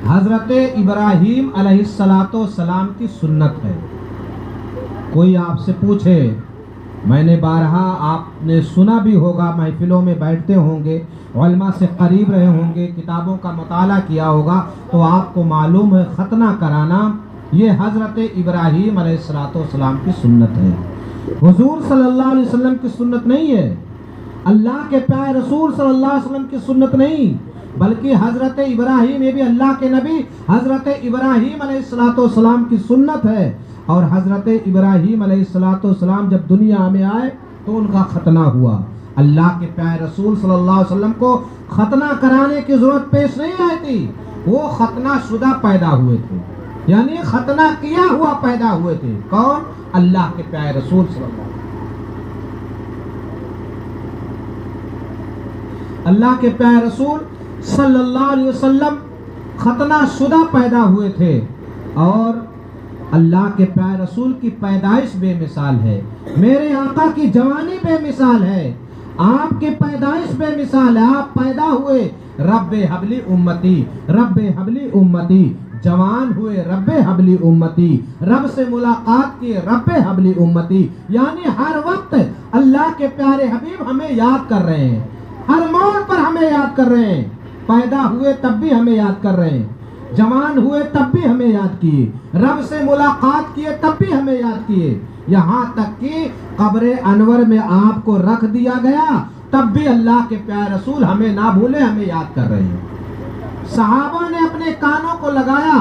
حضرت ابراہیم علیہ السلام کی سنت ہے۔ کوئی آپ سے پوچھے، میں نے بارہا آپ نے سنا بھی ہوگا، محفلوں میں بیٹھتے ہوں گے، علماء سے قریب رہے ہوں گے، کتابوں کا مطالعہ کیا ہوگا، تو آپ کو معلوم ہے ختنہ کرانا یہ حضرت ابراہیم علیہ السلام کی سنت ہے، حضور صلی اللہ علیہ وسلم کی سنت نہیں ہے، اللہ کے پیارے رسول صلی اللہ علیہ وسلم کی سنت نہیں، بلکہ حضرت ابراہیم، یہ بھی اللہ کے نبی حضرت ابراہیم علیہ السلام کی سنت ہے۔ اور حضرت ابراہیم علیہ السلام جب دنیا میں آئے تو ان کا ختنہ ہوا۔ اللہ کے پیارے رسول صلی اللہ علیہ وسلم کو ختنہ کرانے کی ضرورت پیش نہیں آئی تھی، وہ ختنہ شدہ پیدا ہوئے تھے، یعنی ختنہ کیا ہوا پیدا ہوئے تھے۔ کون؟ اللہ کے پیارے رسول صلی اللہ علیہ وسلم۔ اللہ کے پیارے رسول صلی اللہ علیہ وسلم ختنہ شدہ پیدا ہوئے تھے، اور اللہ کے پیارے رسول کی پیدائش بے مثال ہے، میرے آقا کی جوانی بے مثال ہے، آپ کی پیدائش بے مثال ہے، آپ پیدا ہوئے رب حبلی امتی، رب حبلی امتی، جوان ہوئے رب حبلی امتی، رب سے ملاقات کی رب حبلی امتی، یعنی ہر وقت اللہ کے پیارے حبیب ہمیں یاد کر رہے ہیں، ہر موڑ پر ہمیں یاد کر رہے ہیں، پیدا ہوئے تب بھی ہمیں یاد کر رہے ہیں، جوان ہوئے تب بھی ہمیں یاد کیے، رب سے ملاقات کیے تب بھی ہمیں یاد کیے، یہاں تک کہ قبر انور میں آپ کو رکھ دیا گیا تب بھی اللہ کے پیارے رسول ہمیں نہ بھولے، ہمیں یاد کر رہے ہیں۔ صحابہ نے اپنے کانوں کو لگایا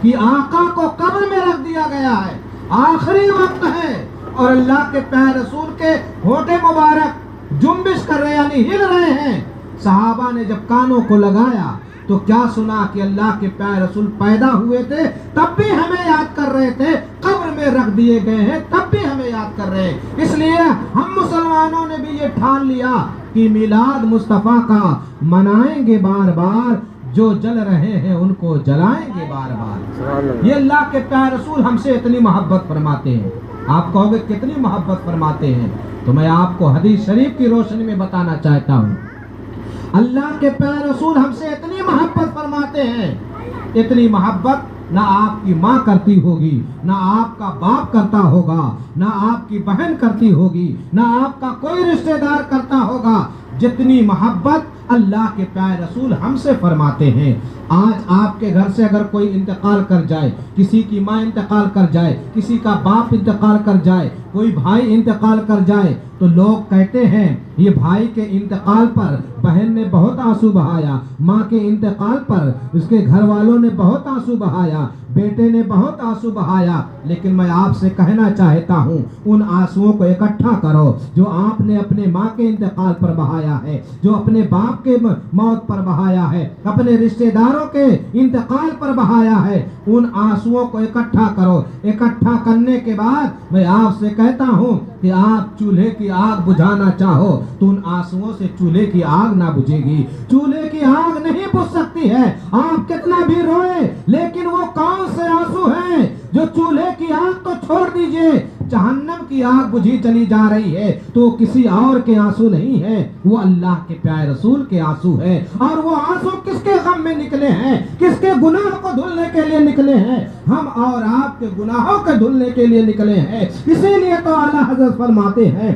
کہ آقا کو قبر میں رکھ دیا گیا ہے، آخری وقت ہے، اور اللہ کے پیارے رسول کے ہونٹ مبارک جنبش کر رہے یعنی ہل رہے ہیں۔ صحابہ نے جب کانوں کو لگایا تو کیا سنا کہ اللہ کے پیارے رسول پیدا ہوئے تھے تب بھی ہمیں یاد کر رہے تھے، قبر میں رکھ دیے گئے ہیں تب بھی ہمیں یاد کر رہے ہیں۔ اس لیے ہم مسلمانوں نے بھی یہ ٹھان لیا کہ میلاد مصطفیٰ کا منائیں گے بار بار، جو جل رہے ہیں ان کو جلائیں گے بار بار۔ یہ اللہ کے پیارے رسول ہم سے اتنی محبت فرماتے ہیں، آپ کہو گے کتنی محبت فرماتے ہیں، تو میں آپ کو حدیث شریف کی روشنی میں بتانا چاہتا ہوں۔ اللہ کے پیارے رسول ہم سے اتنی محبت فرماتے ہیں، اتنی محبت نہ آپ کی ماں کرتی ہوگی، نہ آپ کا باپ کرتا ہوگا، نہ آپ کی بہن کرتی ہوگی، نہ آپ کا کوئی رشتہ دار کرتا ہوگا، جتنی محبت اللہ کے پیارے رسول ہم سے فرماتے ہیں۔ آج آپ کے گھر سے اگر کوئی انتقال کر جائے، کسی کی ماں انتقال کر جائے، کسی کا باپ انتقال کر جائے، کوئی بھائی انتقال کر جائے، تو لوگ کہتے ہیں یہ بھائی کے انتقال پر بہن نے بہت آنسو بہایا، ماں کے انتقال پر اس کے گھر والوں نے بہت آنسو بہایا، بیٹے نے بہت آنسو بہایا۔ لیکن میں آپ سے کہنا چاہتا ہوں ان آنسوؤں کو اکٹھا کرو جو آپ نے اپنے ماں کے انتقال پر بہایا ہے، جو اپنے باپ کے موت پر بہایا ہے، اپنے رشتہ داروں کے انتقال پر بہایا ہے، ان آنسوؤں کو اکٹھا کرو۔ اکٹھا کرنے کے بعد میں آپ سے کہتا ہوں کہ آپ چولہے کی آگ بجھانا چاہو تو ان آنسوؤں سے چولہے کی آگ نہ بجھے گی، چولہے کی آگ نہیں بجھ سکتی ہے، آپ کتنا بھی روئے لیکن وہ کون سے آنسو ہیں جو چولہے کی آگ تو چھوڑ دیجئے، جہنم کی آگ بجھی چلی جا رہی ہے تو کسی اور کے آنسو نہیں ہے، وہ اللہ کے پیارے رسول کے آنسو ہے۔ اور وہ آنسو کس کے غم میں نکلے ہیں، کس کے گناہ کو دھلنے کے لیے نکلے ہیں؟ ہم اور آپ کے گناہوں کے دھلنے کے لیے نکلے ہیں۔ اسی لیے تو اعلیٰ حضرت فرماتے ہیں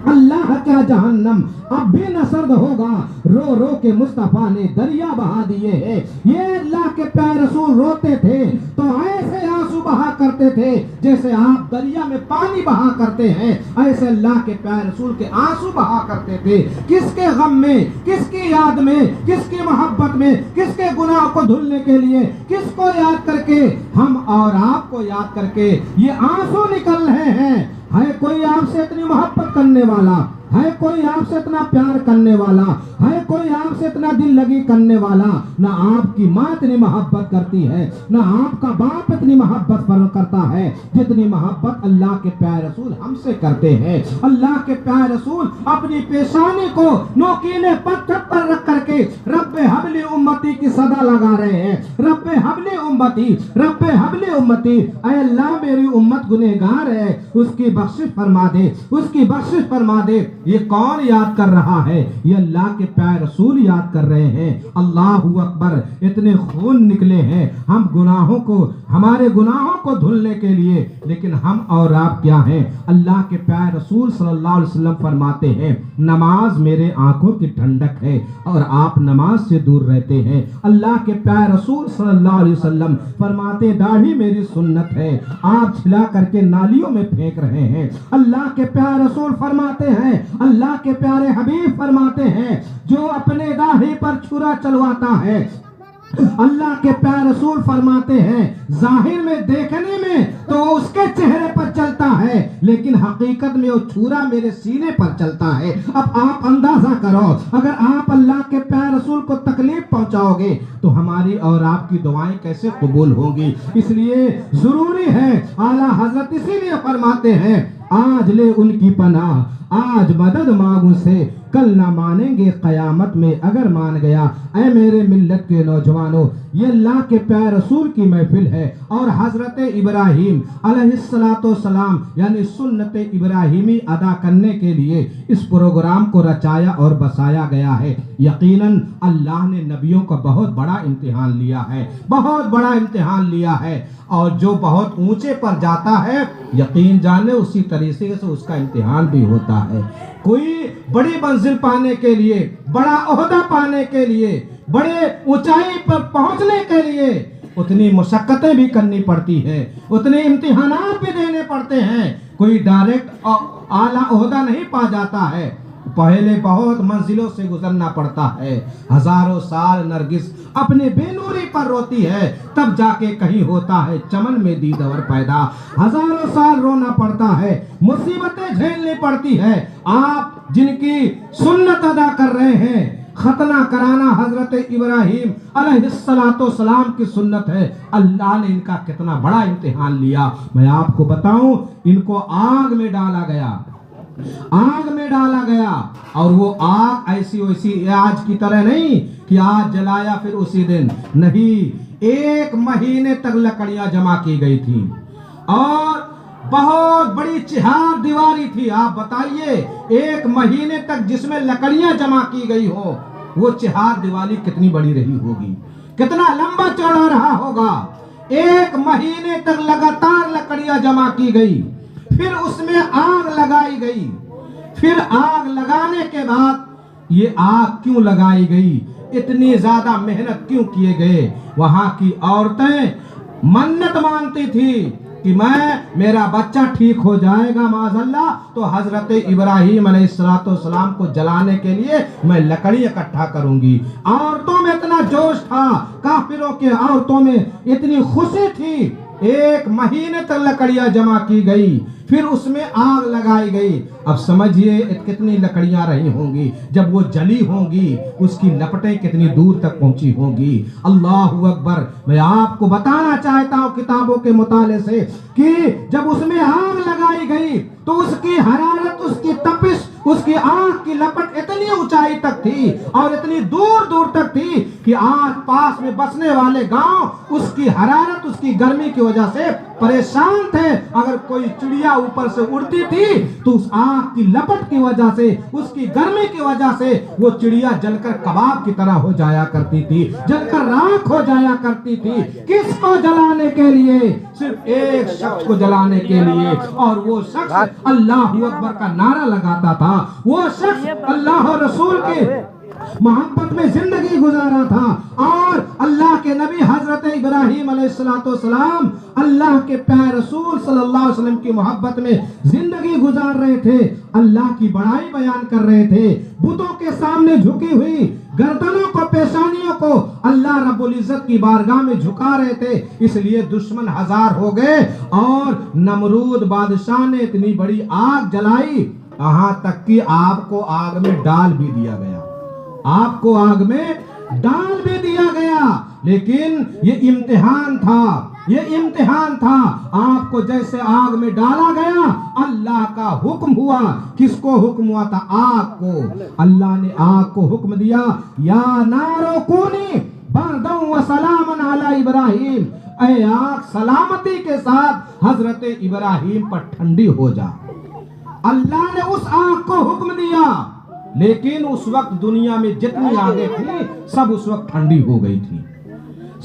اللہ کا جہنم اب بھی نہ سرد ہوگا، رو رو کے مصطفیٰ نے دریا بہا دیے ہیں۔ یہ اللہ کے پیارے رسول روتے تھے تو ایسے آنسو بہا کرتے تھے جیسے آپ دریا میں پانی بہا کرتے ہیں، ایسے اللہ کے پیارے رسول کے آنسو بہا کرتے تھے۔ کس کے غم میں، کس کی یاد میں، کس کی محبت میں، کس کے گناہ کو دھلنے کے لیے، کس کو یاد کر کے، ہم اور آپ کو یاد کر کے یہ آنسو نکل رہے ہیں۔ ہے کوئی آپ سے اتنی محبت کرنے والا، ہے کوئی آپ سے اتنا پیار کرنے والا، ہے کوئی آپ سے اتنا دل لگی کرنے والا؟ نہ آپ کی ماں اتنی محبت کرتی ہے، نہ آپ کا باپ اتنی محبت کرتا ہے جتنی محبت اللہ کے پیارے رسول ہم سے کرتے ہیں۔ اللہ کے پیارے رسول اپنی پیشانی کو نوکیلے پتھر پر رکھ کر کے رب حبلی امتی کی صدا لگا رہے ہیں، رب حبلی امتی، رب حبلی امتی، اے اللہ میری امت گنہگار ہے، اس کی بخشش فرما دے، اس کی بخشش فرما دے۔ یہ کون یاد کر رہا ہے؟ یہ اللہ کے پیارے رسول یاد کر رہے ہیں۔ اللہ اکبر، اتنے خون نکلے ہیں ہمارے گناہوں کو دھلنے کے لیے، لیکن ہم اور آپ کیا ہیں؟ اللہ کے پیارے رسول صلی اللہ علیہ وسلم فرماتے ہیں نماز میرے آنکھوں کی ٹھنڈک ہے، اور آپ نماز سے دور رہتے ہیں۔ اللہ کے پیارے رسول صلی اللہ علیہ وسلم فرماتے داڑھی میری سنت ہے، آپ چھلا کر کے نالیوں میں پھینک رہے ہیں۔ اللہ کے پیارے رسول فرماتے ہیں، اللہ کے پیارے حبیب فرماتے ہیں جو اپنے داڑھی پر چھرا چلواتا ہے، اللہ کے پیارے رسول فرماتے ہیں ظاہر میں دیکھنے میں تو اس کے چہرے پر چلتا ہے، لیکن حقیقت میں وہ چھرا میرے سینے پر چلتا ہے۔ اب آپ اندازہ کرو، اگر آپ اللہ کے پیارے رسول کو تکلیف پہنچاؤ گے تو ہماری اور آپ کی دعائیں کیسے قبول ہوں گی؟ اس لیے ضروری ہے، اعلیٰ حضرت اسی لیے فرماتے ہیں آج لے ان کی پناہ، آج مدد مانگوں سے، کل نہ مانیں گے قیامت میں اگر مان گیا۔ اے میرے ملت کے نوجوانوں، یہ اللہ کے پیارے رسول کی محفل ہے، اور حضرت ابراہیم علیہ السلام یعنی سنت ابراہیمی ادا کرنے کے لیے اس پروگرام کو رچایا اور بسایا گیا ہے۔ یقیناً اللہ نے نبیوں کا بہت بڑا امتحان لیا ہے، بہت بڑا امتحان لیا ہے، اور جو بہت اونچے پر جاتا ہے یقین جانے اسی طریقے سے اس کا امتحان بھی ہوتا ہے۔ کوئی بڑی منزل پانے کے لیے، بڑا عہدہ پانے کے لیے، بڑے اونچائی پر پہنچنے کے لیے اتنی مشقتیں بھی کرنی پڑتی ہیں، اتنے امتحانات بھی دینے پڑتے ہیں۔ کوئی ڈائریکٹ اعلیٰ عہدہ نہیں پا جاتا ہے، پہلے بہت منزلوں سے گزرنا پڑتا ہے۔ ہزاروں سال نرگس اپنے بے نوری پر روتی ہے، تب جا کے کہیں ہوتا ہے چمن میں دیدور پیدا۔ ہزاروں سال رونا پڑتا ہے، مصیبتیں جھیلنی پڑتی ہے۔ آپ جن کی سنت ادا کر رہے ہیں، ختنہ کرانا حضرت ابراہیم علیہ السلام کی سنت ہے، اللہ نے ان کا کتنا بڑا امتحان لیا۔ میں آپ کو بتاؤں، ان کو آگ میں ڈالا گیا، آگ میں ڈالا گیا، اور وہ آگ ایسی ویسی آج کی طرح نہیں کہ آج جلایا پھر اسی دن، نہیں، 1 مہینے تک لکڑیاں جمع کی گئی تھی، اور بہت بڑی چہار دیواری تھی۔ آپ بتائیے 1 مہینے تک جس میں لکڑیاں جمع کی گئی ہو، وہ چہار دیواری کتنی بڑی رہی ہوگی، کتنا لمبا چوڑا رہا ہوگا۔ 1 مہینے تک لگاتار لکڑیاں جمع کی گئی، پھر اس میں آگ لگائی گئی، پھر آگ لگانے کے بعد یہ آگ کیوں لگائی گئی، اتنی زیادہ محنت کیوں کیے گئے؟ وہاں کی عورتیں منت مانتی تھی کہ میرا بچہ ٹھیک ہو جائے گا معاذ اللہ تو حضرت ابراہیم علیہ السلام کو جلانے کے لیے میں لکڑی اکٹھا کروں گی۔ عورتوں میں اتنا جوش تھا، کافروں کے عورتوں میں اتنی خوشی تھی، 1 مہینے تک لکڑیاں جمع کی گئی، پھر اس میں آگ لگائی گئی۔ اب سمجھئے کتنی لکڑیاں رہی ہوں گی، جب وہ جلی ہوں گی اس کی لپٹیں کتنی دور تک پہنچی ہوں گی۔ اللہ اکبر۔ میں آپ کو بتانا چاہتا ہوں کتابوں کے مطالعے سے کہ جب اس میں آگ لگائی گئی تو اس کی حرارت، اس کی تپش، اس کی آگ کی لپٹ اتنی اونچائی تک تھی اور اتنی دور دور تک تھی کہ آج پاس میں بسنے والے گاؤں اس کی حرارت، اس کی گرمی کی وجہ سے پریشان تھے۔ اگر کوئی چڑیا اوپر سے اڑتی تھی تو اس آگ کی لپٹ کی وجہ سے، اس کی گرمی کی وجہ سے وہ چڑیا جل کر کباب کی طرح ہو جایا کرتی تھی، جل کر راکھ ہو جایا کرتی تھی۔ کس کو جلانے کے لیے؟ صرف ایک شخص کو جلانے کے لیے، اور وہ شخص اللہ اکبر کا نعرہ لگاتا تھا، وہ شخص اللہ اور رسول کے محبت میں زندگی گزارا تھا، اور اللہ کے نبی حضرت ابراہیم علیہ السلام اللہ کے پیارے رسول صلی اللہ علیہ وسلم کی محبت میں زندگی گزار رہے تھے، اللہ کی بڑائی بیان کر رہے تھے، بتوں کے سامنے جھکی ہوئی گردنوں کو، پیشانیوں کو اللہ رب العزت کی بارگاہ میں جھکا رہے تھے۔ اس لیے دشمن ہزار ہو گئے، اور نمرود بادشاہ نے اتنی بڑی آگ جلائی، یہاں تک کہ آپ کو آگ میں ڈال بھی دیا گیا، آپ کو آگ میں ڈال بھی دیا گیا۔ لیکن یہ امتحان تھا، یہ امتحان تھا۔ آپ کو جیسے آگ میں ڈالا گیا، اللہ کا حکم ہوا۔ کس کو حکم ہوا تھا؟ آگ کو۔ اللہ نے آگ کو حکم دیا، یا نارو کونی برداً و سلاما علی ابراہیم، اے آگ سلامتی کے ساتھ حضرت ابراہیم پر ٹھنڈی ہو جا۔ اللہ نے اس آگ کو حکم دیا، لیکن اس وقت دنیا میں جتنی آگیں تھی سب اس وقت ٹھنڈی ہو گئی تھی،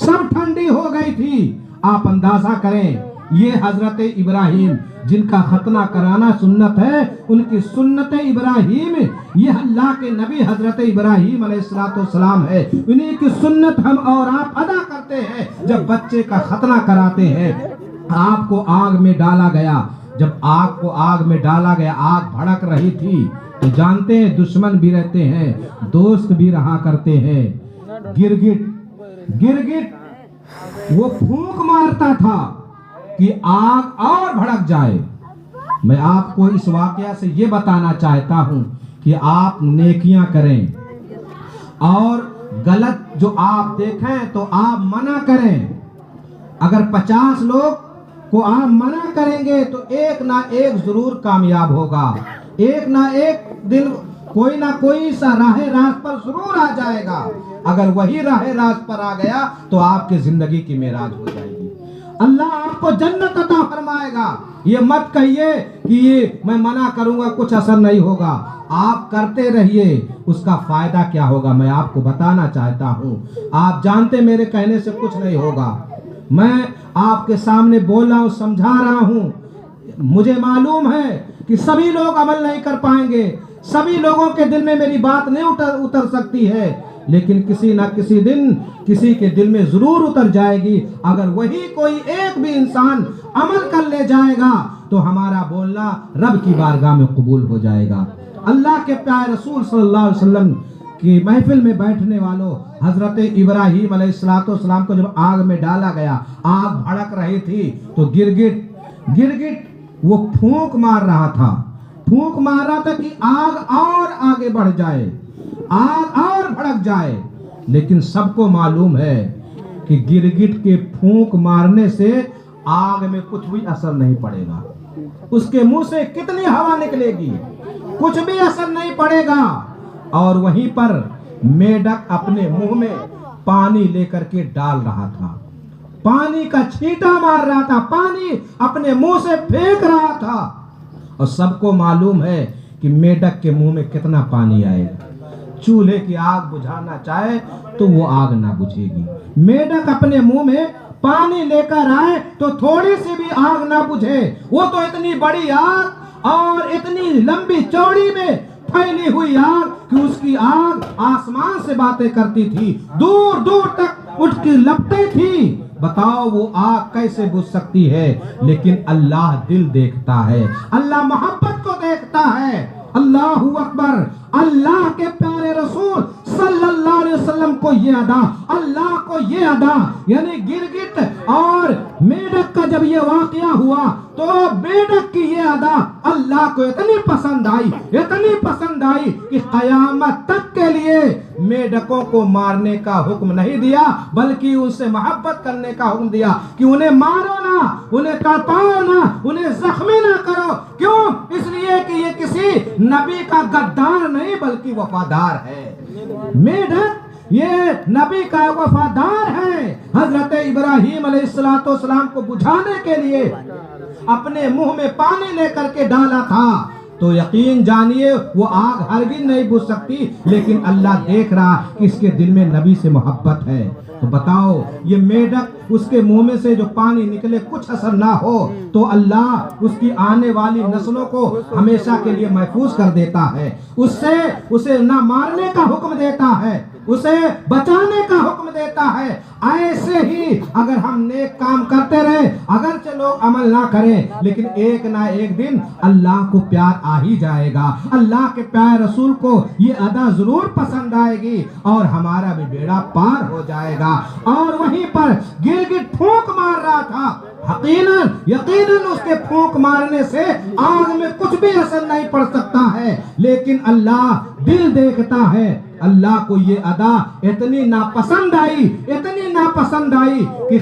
سب ٹھنڈی ہو گئی تھی۔ آپ اندازہ کریں، یہ حضرت ابراہیم جن کا ختنہ کرانا سنت ہے، ان کی سنت ابراہیم، یہ اللہ کے نبی حضرت ابراہیم علیہ السلام ہے، انہیں کی سنت ہم اور آپ ادا کرتے ہیں۔ جب بچے کا ختنہ کراتے ہیں، آپ کو آگ میں ڈالا گیا، جب آگ کو آگ میں ڈالا گیا، آگ بھڑک رہی تھی، تو جانتے ہیں دشمن بھی رہتے ہیں، دوست بھی رہا کرتے ہیں۔ گرگٹ وہ پھونک مارتا تھا کہ آگ اور بھڑک جائے۔ میں آپ کو اس واقعہ سے یہ بتانا چاہتا ہوں کہ آپ نیکیاں کریں اور غلط جو آپ دیکھیں تو آپ منع کریں۔ اگر 50 لوگ کو آپ منع کریں گے تو ایک نہ ایک ضرور کامیاب ہوگا، ایک نہ ایک دن کوئی نہ کوئی سا راہ راست پر ضرور آ جائے گا۔ اگر وہی راہ راست پر آ گیا تو آپ کی زندگی کی معراج ہو جائے گی، اللہ آپ کو جنت عطا فرمائے گا۔ یہ مت کہیے کہ یہ میں منع کروں گا کچھ اثر نہیں ہوگا، آپ کرتے رہیے، اس کا فائدہ کیا ہوگا میں آپ کو بتانا چاہتا ہوں۔ آپ جانتے میرے کہنے سے کچھ نہیں ہوگا، میں آپ کے سامنے بول رہا ہوں، سمجھا رہا ہوں، مجھے معلوم ہے کہ سبھی لوگ عمل نہیں کر پائیں گے، سبھی لوگوں کے دل میں میری بات نہیں اتر سکتی ہے، لیکن کسی نہ کسی دن کسی کے دل میں ضرور اتر جائے گی۔ اگر وہی کوئی ایک بھی انسان عمل کر لے جائے گا تو ہمارا بولنا رب کی بارگاہ میں قبول ہو جائے گا۔ اللہ کے پیارے رسول صلی اللہ علیہ وسلم کی محفل میں بیٹھنے والوں، حضرت ابراہیم علیہ السلام کو جب آگ میں ڈالا گیا، آگ بھڑک رہی تھی، تو گرگٹ وہ پھونک مار رہا تھا کہ آگ اور آگے بڑھ جائے، آگ اور بھڑک جائے۔ لیکن سب کو معلوم ہے کہ گرگٹ کے پھونک مارنے سے آگ میں کچھ بھی اثر نہیں پڑے گا، اس کے منہ سے کتنی ہوا نکلے گی، کچھ بھی اثر نہیں پڑے گا۔ اور وہیں پر میڈک اپنے منہ میں پانی لے کر کے ڈال رہا تھا، پانی کا چھینٹا مار رہا تھا، پانی اپنے منہ سے پھینک رہا تھا، اور سب کو معلوم ہے کہ میڈک کے منہ میں کتنا پانی آئے گا۔ چولہے کی آگ بجھانا چاہے تو وہ آگ نہ بجھے گی، میڈک اپنے منہ میں پانی لے کر آئے تو تھوڑی سی بھی آگ نہ بجھے، وہ تو اتنی بڑی آگ اور اتنی لمبی چوڑی میں پھیلی ہوئی آگ کہ اس کی آگ آسمان سے باتیں کرتی تھی، دور دور تک اٹھ کی لپٹیں تھی۔ بتاؤ وہ آگ کیسے بجھ سکتی ہے؟ لیکن اللہ دل دیکھتا ہے، اللہ محبت کو دیکھتا ہے۔ اللہ اکبر! اللہ کے پیارے رسول صلی اللہ علیہ وسلم کو یہ ادا، اللہ کو یہ ادا، یعنی گرگٹ اور میڈک کا جب یہ واقعہ ہوا تو میڈک کی یہ ادا اللہ کو اتنی پسند آئی کہ قیامت تک کے لیے میڈکوں کو مارنے کا حکم نہیں دیا، بلکہ ان سے محبت کرنے کا حکم دیا کہ انہیں مارو نہ، انہیں تڑپاؤ نہ، انہیں زخمی نہ کرو۔ کیوں؟ اس لیے کہ یہ کسی نبی کا غدار نہیں بلکہ وفادار ہے۔ میڈک یہ نبی کا وفادار ہے۔ حضرت ابراہیم علیہ السلام کو بجھانے کے لیے اپنے منہ میں پانی لے کر کے ڈالا تھا، تو یقین جانیے وہ آگ ہرگز نہیں بجھ سکتی، لیکن اللہ دیکھ رہا کہ اس کے دل میں نبی سے محبت ہے۔ تو بتاؤ یہ میڈک اس کے منہ میں سے جو پانی نکلے کچھ اثر نہ ہو تو اللہ اس کی آنے والی نسلوں کو ہمیشہ کے لیے محفوظ کر دیتا ہے، اسے نہ مارنے کا حکم دیتا ہے، اسے بچانے کا حکم دیتا ہے۔ ایسے ہی اگر ہم نیک کام کرتے رہے، اگرچہ لوگ عمل نہ کریں، لیکن ایک نہ ایک دن اللہ کو پیار آ ہی جائے گا، اللہ کے پیارے رسول کو یہ ادا ضرور پسند آئے گی اور ہمارا بھی بیڑا پار ہو جائے گا۔ اور وہیں پر گرگٹ پھونک مار رہا تھا، یقیناً اس کے پھونک مارنے سے آگ میں کچھ بھی اثر نہیں پڑ سکتا ہے، لیکن اللہ دل دیکھتا ہے۔ اللہ کو یہ ادا اتنی ناپسند آئی کہ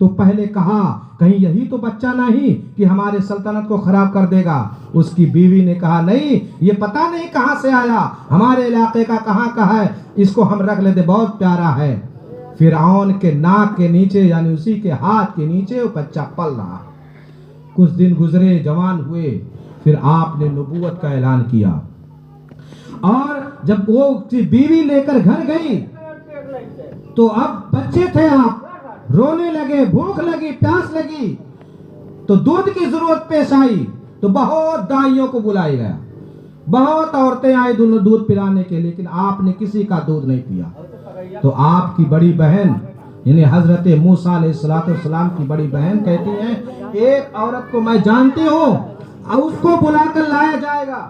تو پہلے کہا کہیں یہی تو بچہ نہیں کہ ہمارے سلطنت کو خراب کر دے گا۔ اس کی بیوی نے کہا نہیں، یہ پتہ نہیں کہاں سے آیا، ہمارے علاقے کا کہاں کا ہے، اس کو ہم رکھ لیتے، بہت پیارا ہے۔ فرعون کے ناک کے نیچے یعنی اسی کے ہاتھ کے نیچے وہ بچہ پل رہا۔ کچھ دن گزرے، جوان ہوئے، پھر آپ نے نبوت کا اعلان کیا، اور جب وہ بیوی لے کر گھر گئی تو اب بچے تھے، آپ رونے لگے، بھوک لگی، پیاس لگی، تو دودھ کی ضرورت پیش آئی، تو بہت دائیوں کو بلایا گیا، بہت عورتیں آئی دودھ پلانے کے، لیکن آپ نے کسی کا دودھ نہیں پیا۔ تو آپ کی بڑی بہن یعنی حضرت موسیٰ علیہ السلام کی بڑی بہن کہتی ہیں ایک عورت کو میں جانتی ہوں، اس کو بلا کر لایا جائے گا۔